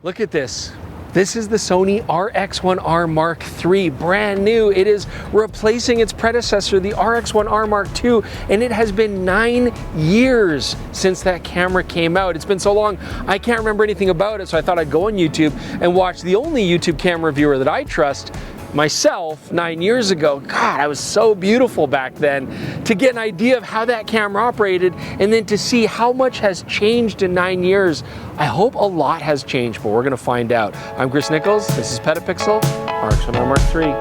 Look at this. This is the Sony RX1R Mark III, brand new. It is replacing its predecessor, the RX1R Mark II, and it has been 9 years since that camera came out. It's been so long, I can't remember anything about it, so I thought I'd go on YouTube and watch the only YouTube camera viewer that I trust, myself, 9 years ago. God, I was so beautiful back then. To get an idea of how that camera operated and then to see how much has changed in 9 years, I hope a lot has changed, but we're gonna find out. I'm Chris Nichols, this is PetaPixel, RX1R Mark III.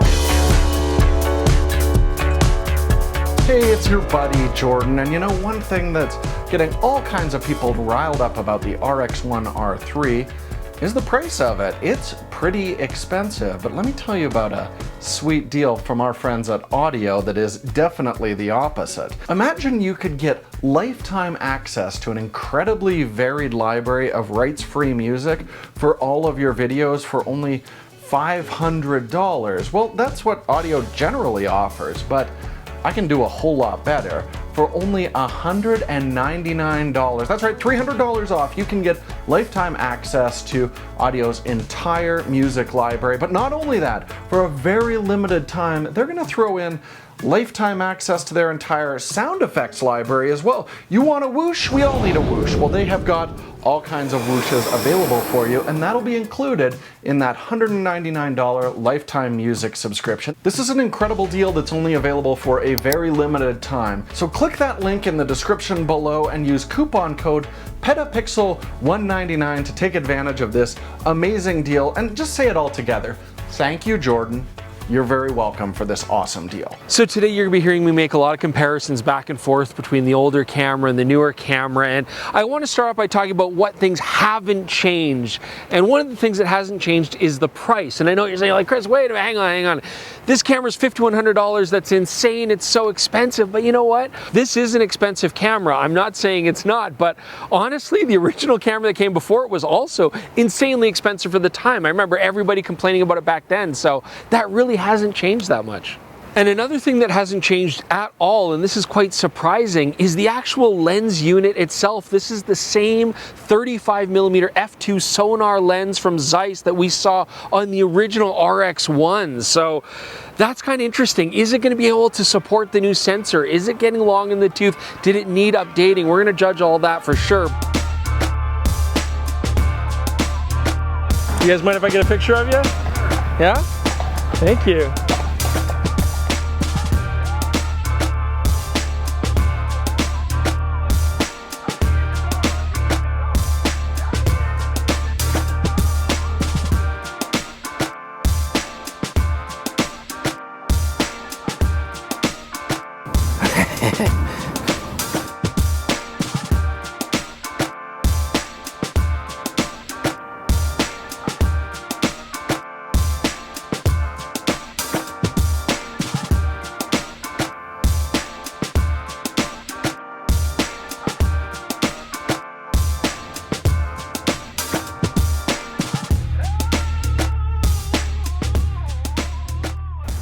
Hey, it's your buddy Jordan, and you know, one thing that's getting all kinds of people riled up about the RX1R III is the price of it. It's pretty expensive, but let me tell you about a sweet deal from our friends at Audiio that is definitely the opposite. Imagine you could get lifetime access to an incredibly varied library of rights-free music for all of your videos for only $500. Well, that's what Audiio generally offers, but I can do a whole lot better. For only $199, that's right, $300 off, you can get lifetime access to Audio's entire music library. But not only that, for a very limited time, they're gonna throw in lifetime access to their entire sound effects library as well. You want a whoosh? We all need a whoosh. Well, they have got all kinds of whooshes available for you, and that'll be included in that $199 lifetime music subscription. This is an incredible deal that's only available for a very limited time. So click that link in the description below and use coupon code PetaPixel199 to take advantage of this amazing deal, and just say it all together. Thank you, Jordan. You're very welcome for this awesome deal. So today you're gonna be hearing me make a lot of comparisons back and forth between the older camera and the newer camera, and I want to start off by talking about what things haven't changed. And one of the things that hasn't changed is the price. And I know you're saying, like, Chris, wait a minute, hang on. This camera's $5,100, that's insane, it's so expensive, but you know what? This is an expensive camera. I'm not saying it's not, but honestly, the original camera that came before it was also insanely expensive for the time. I remember everybody complaining about it back then, so that really hasn't changed that much. And another thing that hasn't changed at all, and this is quite surprising, is the actual lens unit itself. This is the same 35mm f2 sonar lens from Zeiss that we saw on the original RX1. So that's kind of interesting. Is it going to be able to support the new sensor? Is it getting long in the tooth? Did it need updating? We're going to judge all that for sure. You guys mind if I get a picture of you? Yeah? Thank you.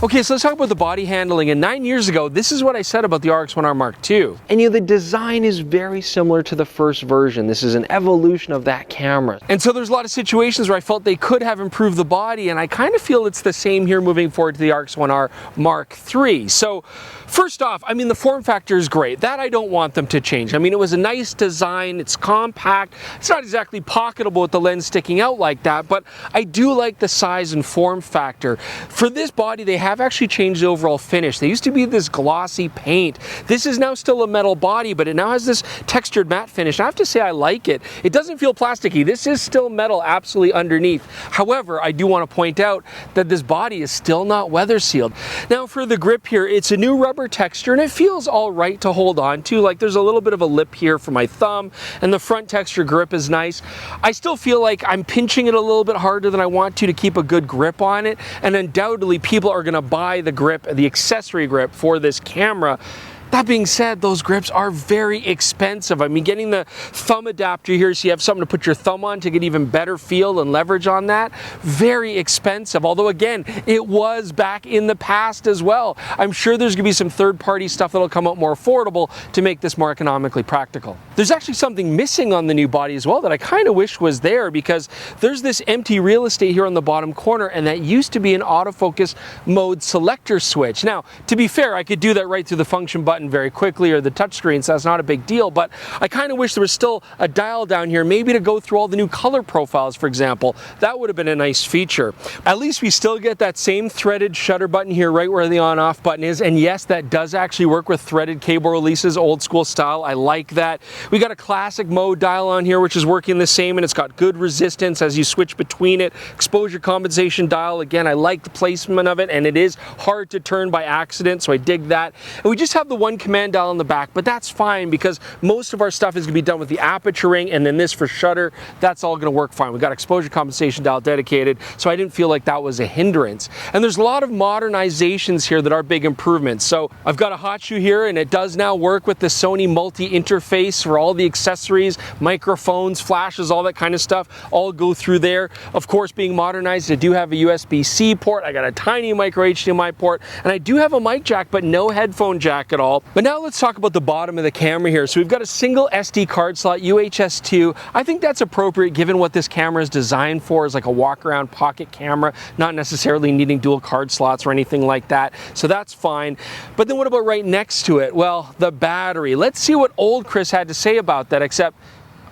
Okay, so let's talk about the body handling. And 9 years ago, this is what I said about the RX1R Mark II. And you know, the design is very similar to the first version. This is an evolution of that camera. And so there's a lot of situations where I felt they could have improved the body, and I kind of feel it's the same here moving forward to the RX1R Mark III. So first off, I mean, the form factor is great. That I don't want them to change. I mean, it was a nice design, it's compact, it's not exactly pocketable with the lens sticking out like that, but I do like the size and form factor. For this body, they have actually changed the overall finish. They used to be this glossy paint. This is now still a metal body, but it now has this textured matte finish. I have to say I like it. It doesn't feel plasticky. This is still metal absolutely underneath. However, I do want to point out that this body is still not weather sealed. Now for the grip here, it's a new rubber texture and it feels all right to hold on to. Like there's a little bit of a lip here for my thumb, and the front texture grip is nice. I still feel like I'm pinching it a little bit harder than I want to keep a good grip on it, and undoubtedly people are going to buy the grip, the accessory grip for this camera. That being said, those grips are very expensive. I mean, getting the thumb adapter here so you have something to put your thumb on to get even better feel and leverage on that, very expensive. Although again, it was back in the past as well. I'm sure there's gonna be some third-party stuff that'll come out more affordable to make this more economically practical. There's actually something missing on the new body as well that I kind of wish was there, because there's this empty real estate here on the bottom corner, and that used to be an autofocus mode selector switch. Now, to be fair, I could do that right through the function button very quickly, or the touchscreen, so that's not a big deal, but I kind of wish there was still a dial down here, maybe to go through all the new color profiles, for example. That would have been a nice feature. At least we still get that same threaded shutter button here right where the on-off button is, and yes, that does actually work with threaded cable releases, old school style. I like that. We got a classic mode dial on here, which is working the same, and it's got good resistance as you switch between it. Exposure compensation dial, again, I like the placement of it, and it is hard to turn by accident, so I dig that. And we just have the one command dial on the back, but that's fine because most of our stuff is gonna be done with the aperture ring, and then this for shutter, that's all gonna work fine. We got exposure compensation dial dedicated, so I didn't feel like that was a hindrance. And there's a lot of modernizations here that are big improvements. So I've got a hot shoe here, and it does now work with the Sony multi-interface for all the accessories, microphones, flashes, all that kind of stuff, all go through there. Of course, being modernized, I do have a USB-C port, I got a tiny micro HDMI port, and I do have a mic jack, but no headphone jack at all. But now let's talk about the bottom of the camera here. So we've got a single SD card slot, UHS 2. I think that's appropriate given what this camera is designed for, is like a walk-around pocket camera, not necessarily needing dual card slots or anything like that. So that's fine. But then what about right next to it? Well, the battery. Let's see what old Chris had to say about that, except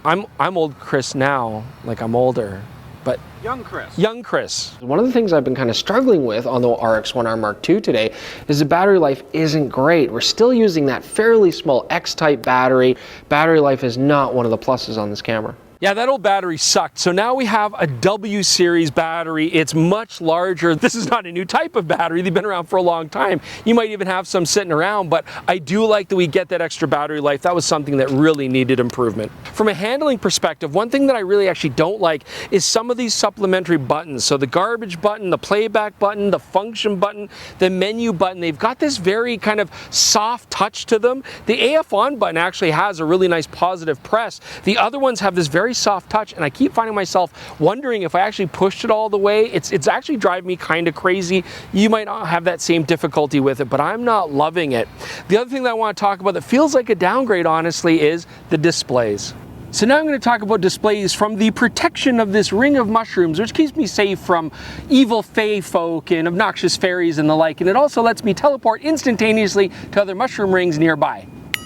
I'm old Chris now, like I'm older. But Young Chris. Young Chris. One of the things I've been kind of struggling with on the RX1R Mark II today is the battery life isn't great. We're still using that fairly small X-type battery. Battery life is not one of the pluses on this camera. Yeah, that old battery sucked. So now we have a W series battery. It's much larger. This is not a new type of battery. They've been around for a long time. You might even have some sitting around, but I do like that we get that extra battery life. That was something that really needed improvement. From a handling perspective, one thing that I really actually don't like is some of these supplementary buttons. So the garbage button, the playback button, the function button, the menu button, they've got this very kind of soft touch to them. The AF on button actually has a really nice positive press. The other ones have this very soft touch, and I keep finding myself wondering if I actually pushed it all the way. It's actually driving me kind of crazy. You might not have that same difficulty with it, but I'm not loving it. The other thing that I want to talk about that feels like a downgrade, honestly, is the displays. So now I'm going to talk about displays from the protection of this ring of mushrooms, which keeps me safe from evil fae folk and obnoxious fairies and the like, and it also lets me teleport instantaneously to other mushroom rings nearby.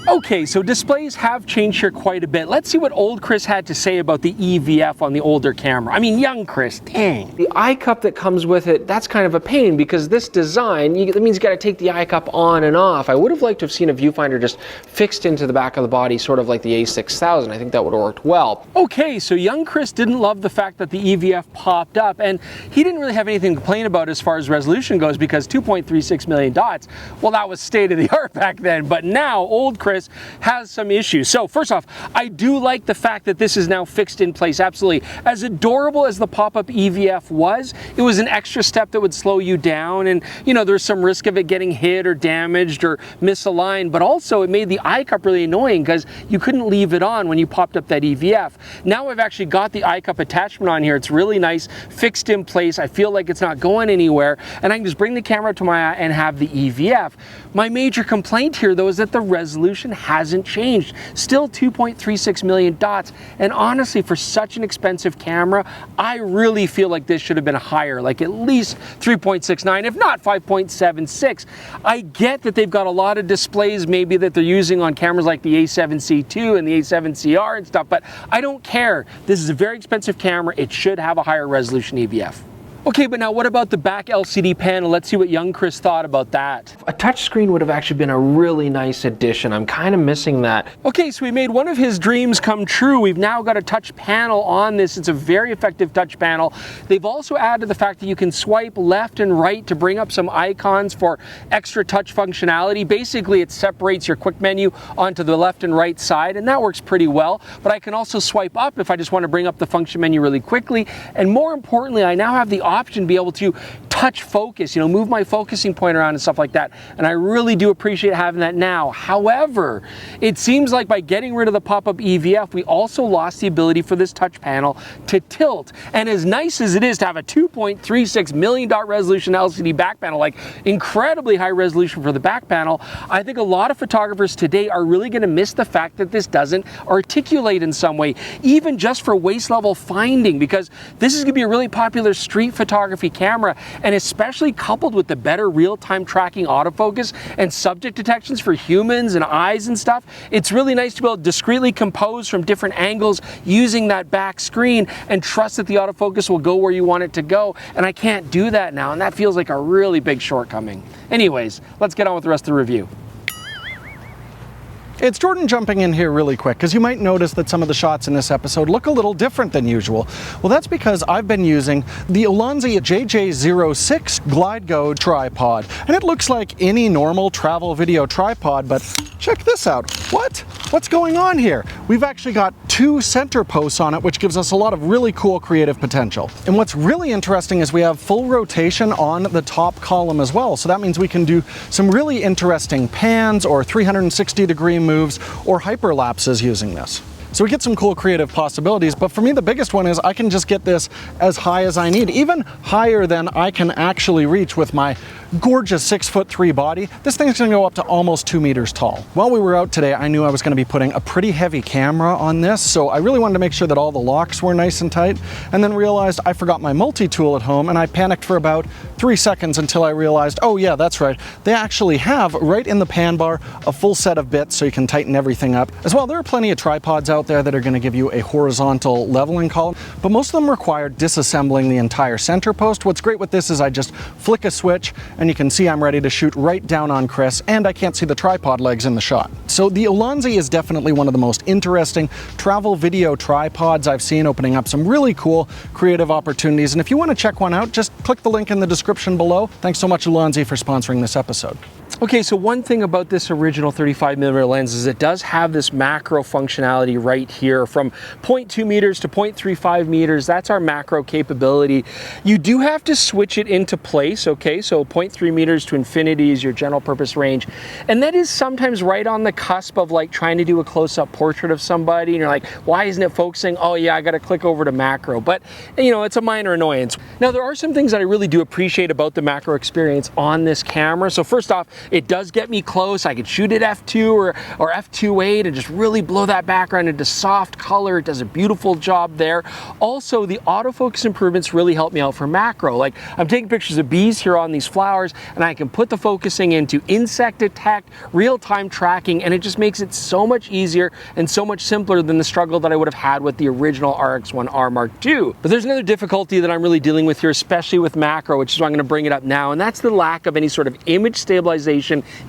Okay, so displays have changed here quite a bit. Let's see what old Chris had to say about the EVF on the older camera. I mean, young Chris, dang. The eye cup that comes with it, that's kind of a pain because this design, that means you gotta take the eye cup on and off. I would have liked to have seen a viewfinder just fixed into the back of the body, sort of like the A6000. I think that would have worked well. Okay, so young Chris didn't love the fact that the EVF popped up, and he didn't really have anything to complain about as far as resolution goes because 2.36 million dots, well, that was state of the art back then, but now old Chris has some issues. So first off, I do like the fact that this is now fixed in place, absolutely. As adorable as the pop-up EVF was, it was an extra step that would slow you down, and you know, there's some risk of it getting hit or damaged or misaligned, but also it made the eye cup really annoying because you couldn't leave it on when you popped up that EVF. Now I've actually got the eye cup attachment on here. It's really nice, fixed in place. I feel like it's not going anywhere, and I can just bring the camera to my eye and have the EVF. My major complaint here though is that the resolution hasn't changed. Still 2.36 million dots, and honestly, for such an expensive camera, I really feel like this should have been higher, like at least 3.69, if not 5.76. I get that they've got a lot of displays maybe that they're using on cameras like the A7C II and the A7CR and stuff, but I don't care. This is a very expensive camera. It should have a higher resolution EVF. Okay, but now what about the back LCD panel? Let's see what young Chris thought about that. A touchscreen would have actually been a really nice addition. I'm kind of missing that. Okay, so we made one of his dreams come true. We've now got a touch panel on this. It's a very effective touch panel. They've also added the fact that you can swipe left and right to bring up some icons for extra touch functionality. Basically, it separates your quick menu onto the left and right side, and that works pretty well. But I can also swipe up if I just want to bring up the function menu really quickly. And more importantly, I now have the option to be able to touch focus, you know, move my focusing point around and stuff like that. And I really do appreciate having that now. However, it seems like by getting rid of the pop-up EVF, we also lost the ability for this touch panel to tilt. And as nice as it is to have a 2.36 million dot resolution LCD back panel, like incredibly high resolution for the back panel, I think a lot of photographers today are really going to miss the fact that this doesn't articulate in some way, even just for waist level finding, because this is going to be a really popular street photography camera, and especially coupled with the better real-time tracking autofocus and subject detections for humans and eyes and stuff, it's really nice to be able to discreetly compose from different angles using that back screen and trust that the autofocus will go where you want it to go, and I can't do that now, and that feels like a really big shortcoming. Anyways, let's get on with the rest of the review. It's Jordan jumping in here really quick, because you might notice that some of the shots in this episode look a little different than usual. Well, that's because I've been using the Ulanzi JJ06 GlideGo tripod, and it looks like any normal travel video tripod, but check this out. What's going on here? We've actually got two center posts on it, which gives us a lot of really cool creative potential. And what's really interesting is we have full rotation on the top column as well, so that means we can do some really interesting pans or 360-degree moves or hyperlapses using this. So we get some cool creative possibilities, but for me the biggest one is I can just get this as high as I need, even higher than I can actually reach with my gorgeous 6'3" body. This thing's gonna go up to almost 2 meters tall. While we were out today, I knew I was gonna be putting a pretty heavy camera on this, so I really wanted to make sure that all the locks were nice and tight, and then realized I forgot my multi-tool at home, and I panicked for about 3 seconds until I realized, oh yeah, that's right, they actually have right in the pan bar a full set of bits so you can tighten everything up. As well, there are plenty of tripods out there that are gonna give you a horizontal leveling column, but most of them require disassembling the entire center post. What's great with this is I just flick a switch, and you can see I'm ready to shoot right down on Chris, and I can't see the tripod legs in the shot. So the Ulanzi is definitely one of the most interesting travel video tripods I've seen, opening up some really cool creative opportunities. And if you want to check one out, just click the link in the description below. Thanks so much, Ulanzi, for sponsoring this episode. Okay, so one thing about this original 35mm lens is it does have this macro functionality right here from 0.2 meters to 0.35 meters. That's our macro capability. You do have to switch it into place, okay? So 0.3 meters to infinity is your general purpose range. And that is sometimes right on the cusp of like trying to do a close-up portrait of somebody and you're like, why isn't it focusing? Oh yeah, I gotta click over to macro. But you know, it's a minor annoyance. Now there are some things that I really do appreciate about the macro experience on this camera. So first off, it does get me close. I could shoot at f2 or f2.8 and just really blow that background into soft color. It does a beautiful job there. Also, the autofocus improvements really help me out for macro. Like I'm taking pictures of bees here on these flowers and I can put the focusing into insect detect, real-time tracking, and it just makes it so much easier and so much simpler than the struggle that I would have had with the original RX1R Mark II. But there's another difficulty that I'm really dealing with here, especially with macro, which is why I'm going to bring it up now, and that's the lack of any sort of image stabilization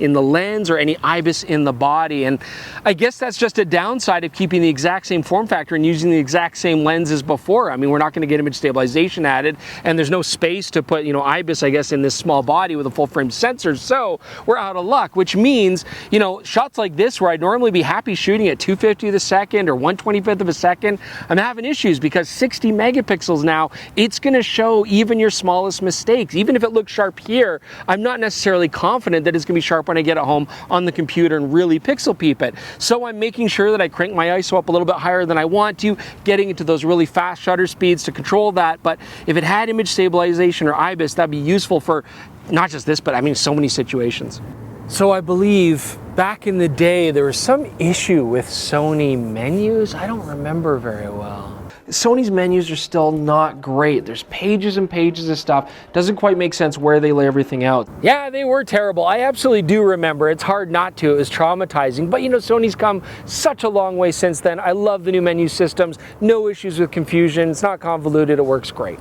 in the lens or any IBIS in the body. And I guess that's just a downside of keeping the exact same form factor and using the exact same lens as before. I mean, we're not going to get image stabilization added, and there's no space to put, you know, IBIS, I guess, in this small body with a full frame sensor, so we're out of luck, which means, you know, shots like this where I'd normally be happy shooting at 250th of a second or 1/25th of a second, I'm having issues because 60 megapixels now, it's going to show even your smallest mistakes. Even if it looks sharp here, I'm not necessarily confident that it's going to be sharp when I get it home on the computer and really pixel peep it. So I'm making sure that I crank my ISO up a little bit higher than I want to, getting into those really fast shutter speeds to control that. But if it had image stabilization or IBIS, that'd be useful for not just this, but I mean so many situations. So I believe back in the day there was some issue with Sony menus. I don't remember very well. Sony's menus are still not great. There's pages and pages of stuff. Doesn't quite make sense where they lay everything out. Yeah, they were terrible. I absolutely do remember. It's hard not to. It was traumatizing. But you know, Sony's come such a long way since then. I love the new menu systems. No issues with confusion. It's not convoluted. It works great.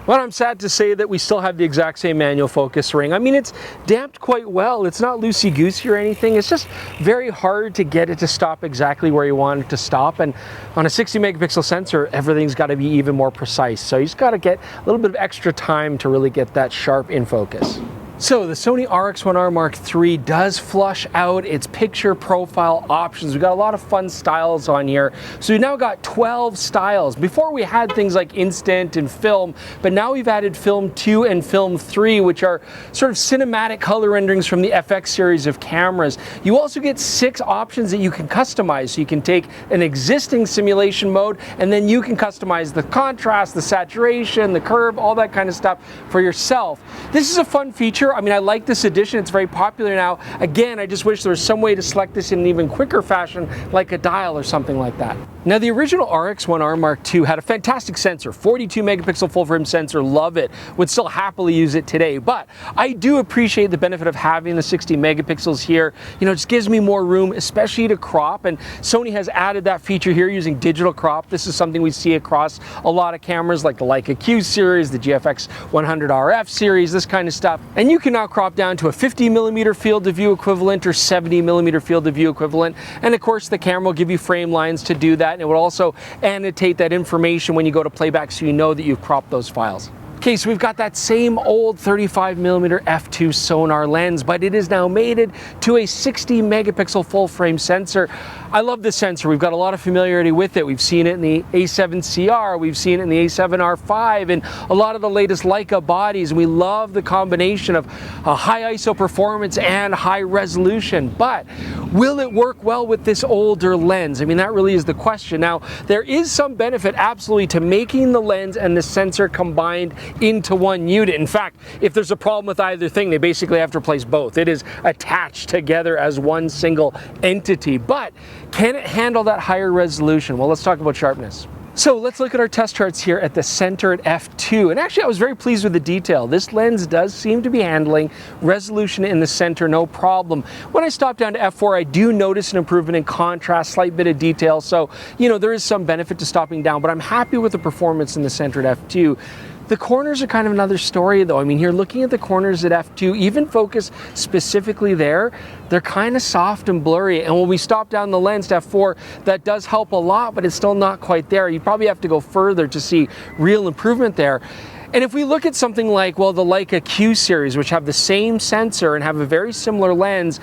Well, I'm sad to say that we still have the exact same manual focus ring. I mean, it's damped quite well. It's not loosey-goosey or anything. It's just very hard to get it to stop exactly where you want it to stop. And on a 60 megapixel sensor, everything's got to be even more precise. So you just got to get a little bit of extra time to really get that sharp in focus. So the Sony RX1R Mark III does flush out its picture profile options. We've got a lot of fun styles on here. So we've now got 12 styles. Before we had things like instant and film, but now we've added film 2 and film 3, which are sort of cinematic color renderings from the FX series of cameras. You also get 6 options that you can customize. So you can take an existing simulation mode and then you can customize the contrast, the saturation, the curve, all that kind of stuff for yourself. This is a fun feature. I mean, I like this edition. It's very popular now. Again, I just wish there was some way to select this in an even quicker fashion, like a dial or something like that. Now, the original RX1R Mark II had a fantastic sensor, 42 megapixel full frame sensor, love it, would still happily use it today, but I do appreciate the benefit of having the 60 megapixels here. You know, it just gives me more room, especially to crop, and Sony has added that feature here using digital crop. This is something we see across a lot of cameras like the Leica Q series, the GFX 100RF series, this kind of stuff. And you can now crop down to a 50 millimeter field of view equivalent or 70 millimeter field of view equivalent. And of course, the camera will give you frame lines to do that. And it will also annotate that information when you go to playback so you know that you've cropped those files. Okay, so we've got that same old 35mm f2 sonar lens, but it is now mated to a 60 megapixel full frame sensor. I love this sensor. We've got a lot of familiarity with it. We've seen it in the A7CR, we've seen it in the A7R5, and a lot of the latest Leica bodies. We love the combination of high ISO performance and high resolution, but will it work well with this older lens? I mean, that really is the question. Now, there is some benefit absolutely to making the lens and the sensor combined into one unit. In fact, if there's a problem with either thing, they basically have to replace both. It is attached together as one single entity, but can it handle that higher resolution? Well, let's talk about sharpness. So let's look at our test charts here at the center at f2. And actually, I was very pleased with the detail. This lens does seem to be handling resolution in the center, no problem. When I stop down to f4, I do notice an improvement in contrast, slight bit of detail. So, you know, there is some benefit to stopping down, but I'm happy with the performance in the center at f2. The corners are kind of another story though. I mean, here looking at the corners at f2, even focus specifically there, they're kind of soft and blurry. And when we stop down the lens to f4, that does help a lot, but it's still not quite there. You probably have to go further to see real improvement there. And if we look at something like, well, the Leica Q series, which have the same sensor and have a very similar lens,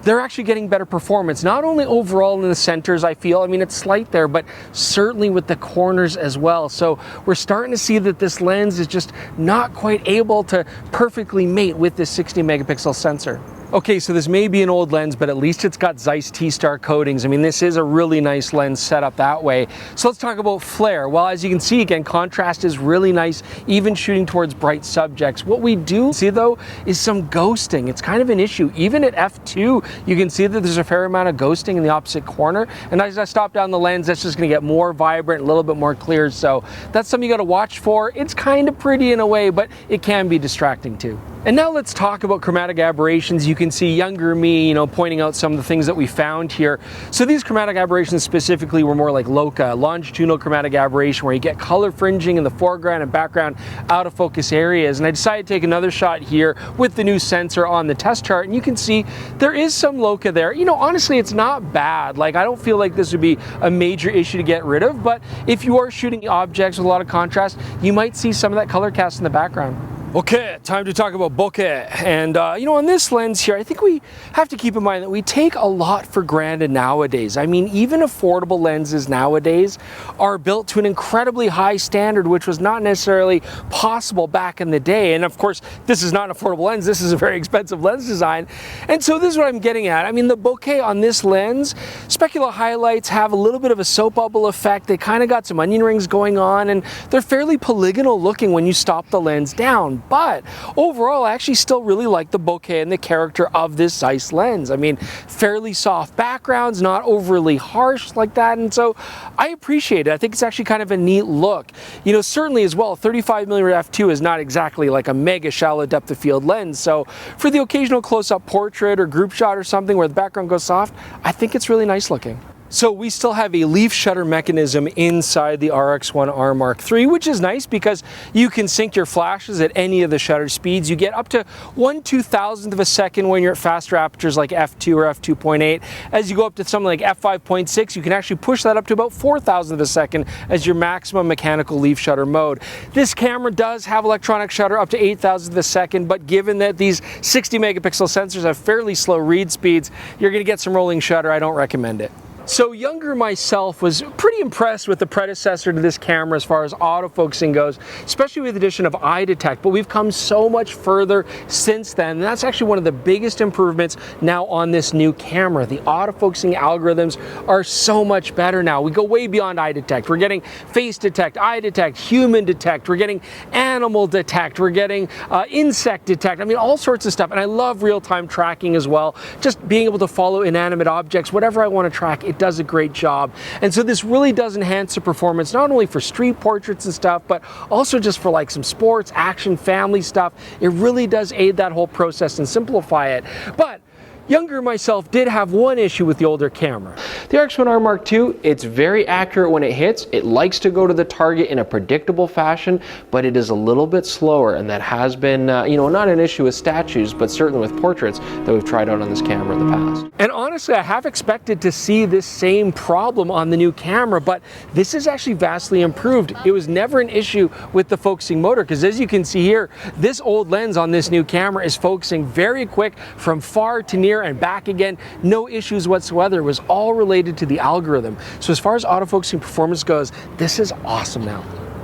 they're actually getting better performance, not only overall in the centers, I feel, I mean, it's slight there, but certainly with the corners as well. So we're starting to see that this lens is just not quite able to perfectly mate with this 60 megapixel sensor. Okay, so this may be an old lens, but at least it's got Zeiss T-Star coatings. I mean, this is a really nice lens set up that way. So let's talk about flare. Well, as you can see, again, contrast is really nice, even shooting towards bright subjects. What we do see, though, is some ghosting. It's kind of an issue. Even at f2, you can see that there's a fair amount of ghosting in the opposite corner. And as I stop down the lens, that's just going to get more vibrant, a little bit more clear. So that's something you got to watch for. It's kind of pretty in a way, but it can be distracting too. And now let's talk about chromatic aberrations. You can see younger me, you know, pointing out some of the things that we found here. So these chromatic aberrations specifically were more like LOCA, longitudinal chromatic aberration, where you get color fringing in the foreground and background out of focus areas. And I decided to take another shot here with the new sensor on the test chart, and you can see there is some LOCA there. You know, honestly, it's not bad. Like, I don't feel like this would be a major issue to get rid of, but if you are shooting objects with a lot of contrast, you might see some of that color cast in the background. Okay, time to talk about bokeh. And you know, on this lens here, I think we have to keep in mind that we take a lot for granted nowadays. I mean, even affordable lenses nowadays are built to an incredibly high standard, which was not necessarily possible back in the day. And of course, this is not an affordable lens, this is a very expensive lens design. And so this is what I'm getting at. I mean, the bokeh on this lens, specular highlights have a little bit of a soap bubble effect. They kind of got some onion rings going on, and they're fairly polygonal looking when you stop the lens down. But overall, I actually still really like the bokeh and the character of this Zeiss lens. I mean, fairly soft backgrounds, not overly harsh like that, and so I appreciate it. I think it's actually kind of a neat look. You know, certainly as well, 35mm f2 is not exactly like a mega shallow depth of field lens, so for the occasional close-up portrait or group shot or something where the background goes soft, I think it's really nice looking. So we still have a leaf shutter mechanism inside the RX1R Mark III, which is nice because you can sync your flashes at any of the shutter speeds. You get up to 1/2000th of a second when you're at faster apertures like f2 or f2.8. As you go up to something like f5.6, you can actually push that up to about 4,000th of a second as your maximum mechanical leaf shutter mode. This camera does have electronic shutter up to 8,000th of a second, but given that these 60 megapixel sensors have fairly slow read speeds, you're going to get some rolling shutter. I don't recommend it. So younger myself was pretty impressed with the predecessor to this camera as far as autofocusing goes, especially with the addition of eye detect, but we've come so much further since then. And that's actually one of the biggest improvements now on this new camera. The autofocusing algorithms are so much better now. We go way beyond eye detect. We're getting face detect, eye detect, human detect, we're getting animal detect, we're getting insect detect. I mean, all sorts of stuff. And I love real-time tracking as well. Just being able to follow inanimate objects, whatever I want to track, it does a great job. And so this really does enhance the performance, not only for street portraits and stuff, but also just for like some sports, action, family stuff. It really does aid that whole process and simplify it. But younger myself did have one issue with the older camera. The RX1R Mark II, it's very accurate when it hits. It likes to go to the target in a predictable fashion, but it is a little bit slower, and that has been, not an issue with statues, but certainly with portraits that we've tried out on this camera in the past. And honestly, I have expected to see this same problem on the new camera, but this is actually vastly improved. It was never an issue with the focusing motor, because as you can see here, this old lens on this new camera is focusing very quick from far to near and back again, no issues whatsoever. It was all related to the algorithm. So as far as autofocusing performance goes, this is awesome now.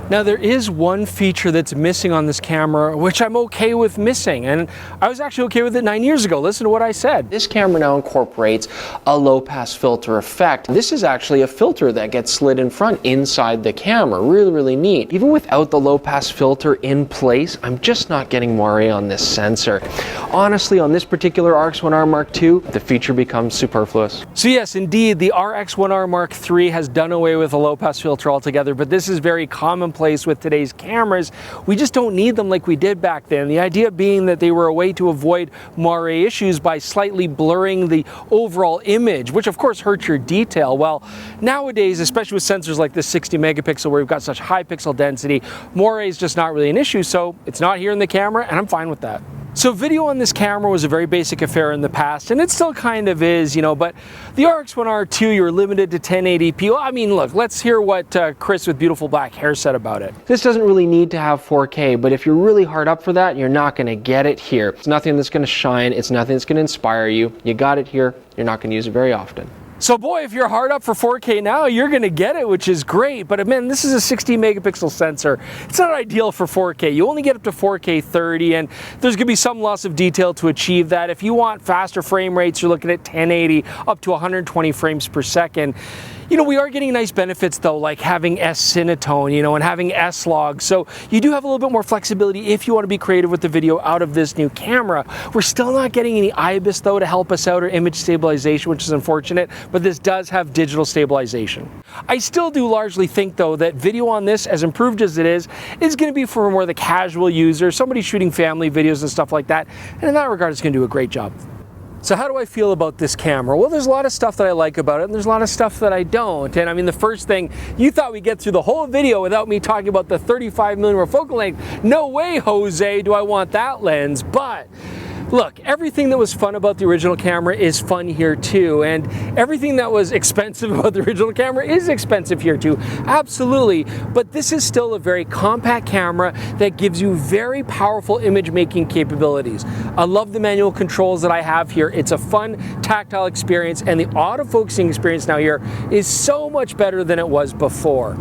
Now there is one feature that's missing on this camera, which I'm okay with missing, and I was actually okay with it 9 years ago. Listen to what I said. This camera now incorporates a low pass filter effect. This is actually a filter that gets slid in front inside the camera. Really, really neat. Even without the low pass filter in place, I'm just not getting moire on this sensor. Honestly, on this particular RX1R Mark II, the feature becomes superfluous. So yes, indeed, the RX1R Mark III has done away with a low pass filter altogether, but this is very commonplace with today's cameras. We just don't need them like we did back then. The idea being that they were a way to avoid moire issues by slightly blurring the overall image, which of course hurts your detail. Well, nowadays, especially with sensors like this 60 megapixel where we've got such high pixel density, moire is just not really an issue, so it's not here in the camera, and I'm fine with that. So video on this camera was a very basic affair in the past, and it still kind of is, but the RX1R II, you're limited to 1080p. Well, I mean, look, let's hear what Chris with beautiful black hair said about it. This doesn't really need to have 4K, but if you're really hard up for that, you're not going to get it here. It's nothing that's going to shine. It's nothing that's going to inspire you. You got it here. You're not going to use it very often. So boy, if you're hard up for 4K now, you're gonna get it, which is great. But man, this is a 60 megapixel sensor. It's not ideal for 4K. You only get up to 4K 30, and there's gonna be some loss of detail to achieve that. If you want faster frame rates, you're looking at 1080 up to 120 frames per second. We are getting nice benefits though, like having S-Cinetone, and having S-Log. So you do have a little bit more flexibility if you want to be creative with the video out of this new camera. We're still not getting any IBIS though to help us out, or image stabilization, which is unfortunate, but this does have digital stabilization. I still do largely think though that video on this, as improved as it is going to be for more the casual user, somebody shooting family videos and stuff like that. And in that regard, it's going to do a great job. So how do I feel about this camera? Well, there's a lot of stuff that I like about it, and there's a lot of stuff that I don't. And I mean, the first thing, you thought we'd get through the whole video without me talking about the 35mm focal length. No way, Jose, do I want that lens. But look, everything that was fun about the original camera is fun here too, and everything that was expensive about the original camera is expensive here too, absolutely. But this is still a very compact camera that gives you very powerful image making capabilities. I love the manual controls that I have here. It's a fun tactile experience, and the autofocusing experience now here is so much better than it was before.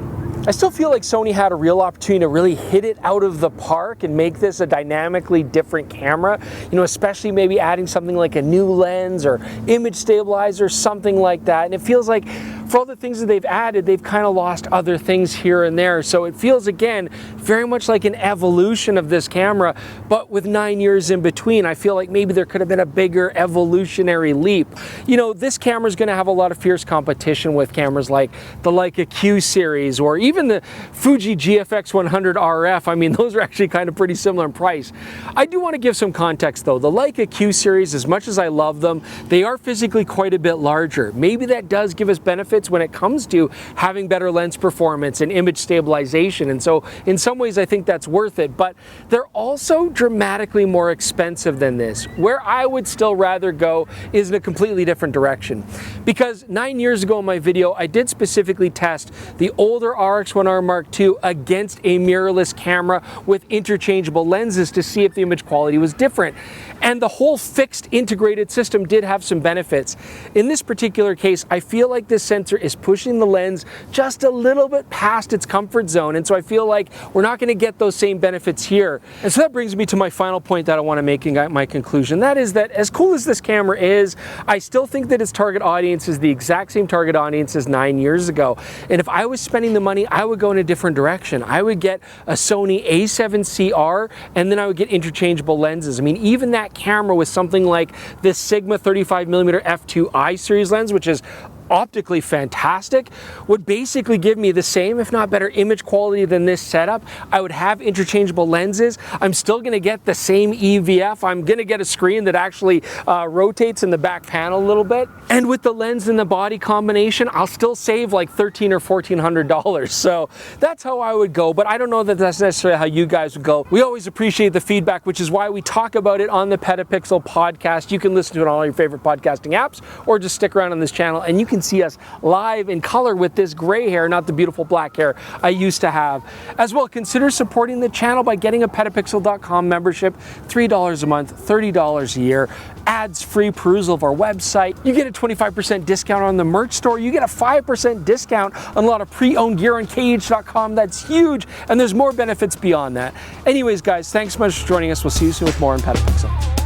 I still feel like Sony had a real opportunity to really hit it out of the park and make this a dynamically different camera, especially maybe adding something like a new lens or image stabilizer, something like that. And it feels like for all the things that they've added, they've kind of lost other things here and there. So it feels, again, very much like an evolution of this camera, but with 9 years in between. I feel like maybe there could have been a bigger evolutionary leap. You know, this camera is going to have a lot of fierce competition with cameras like the Leica Q series or even the Fuji GFX100 RF. I mean, those are actually kind of pretty similar in price. I do want to give some context though. The Leica Q series, as much as I love them, they are physically quite a bit larger. Maybe that does give us benefits when it comes to having better lens performance and image stabilization. And so in some ways I think that's worth it, but they're also dramatically more expensive than this. Where I would still rather go is in a completely different direction. Because 9 years ago in my video, I did specifically test the older RX1R Mark II against a mirrorless camera with interchangeable lenses to see if the image quality was different. And the whole fixed integrated system did have some benefits. In this particular case, I feel like this sensor is pushing the lens just a little bit past its comfort zone. And so I feel like we're not going to get those same benefits here. And so that brings me to my final point that I want to make in my conclusion. That is that as cool as this camera is, I still think that its target audience is the exact same target audience as 9 years ago. And if I was spending the money, I would go in a different direction. I would get a Sony A7CR and then I would get interchangeable lenses. I mean, even that camera with something like this Sigma 35mm f2i series lens, which is optically fantastic, would basically give me the same, if not better, image quality than this setup. I would have interchangeable lenses. I'm still going to get the same EVF. I'm going to get a screen that actually rotates in the back panel a little bit. And with the lens and the body combination, I'll still save like $1,300 or $1,400. So that's how I would go, but I don't know that that's necessarily how you guys would go. We always appreciate the feedback, which is why we talk about it on the PetaPixel podcast. You can listen to it on all your favorite podcasting apps or just stick around on this channel and you can see us live in color with this gray hair, not the beautiful black hair I used to have. As well, consider supporting the channel by getting a PetaPixel.com membership, $3 a month, $30 a year, ads-free perusal of our website. You get a 25% discount on the merch store. You get a 5% discount on a lot of pre-owned gear on KH.com. That's huge, and there's more benefits beyond that. Anyways, guys, thanks so much for joining us. We'll see you soon with more on PetaPixel.